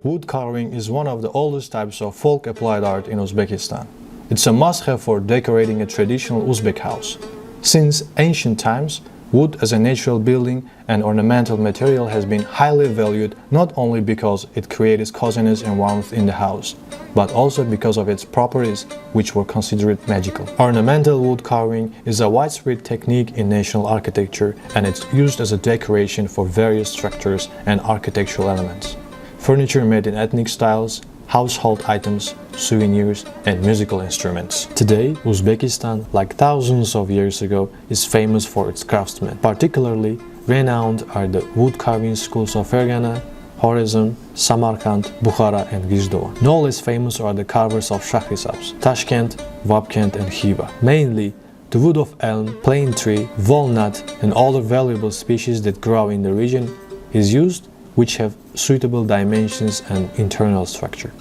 Wood carving is one of the oldest types of folk applied art in Uzbekistan. It's a must-have for decorating a traditional Uzbek house. Since ancient times, wood as a natural building and ornamental material has been highly valued not only because it creates coziness and warmth in the house, but also because of its properties, which were considered magical. Ornamental wood carving is a widespread technique in national architecture, and it's used as a decoration for various structures and architectural elements. Furniture made in ethnic styles, household items, souvenirs, and musical instruments. Today, Uzbekistan, like thousands of years ago, is famous for its craftsmen. Particularly renowned are the wood carving schools of Fergana, Khorazm, Samarkand, Bukhara, and Gizdovan. No less famous are the carvers of Shahrisabz, Tashkent, Vabkent, and Khiva. Mainly, the wood of elm, plane tree, walnut, and other valuable species that grow in the region is used, which have suitable dimensions and internal structure.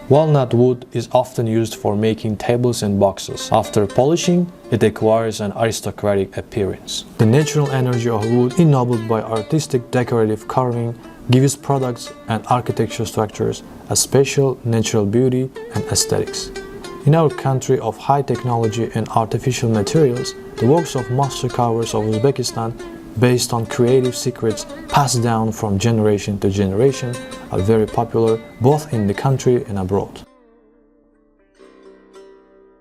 Walnut wood is often used for making tables and boxes. After polishing, it acquires an aristocratic appearance. The natural energy of wood, ennobled by artistic decorative carving, gives products and architectural structures a special natural beauty and aesthetics. In our country of high technology and artificial materials, the works of master carvers of Uzbekistan, based on creative secrets passed down from generation to generation, are very popular both in the country and abroad.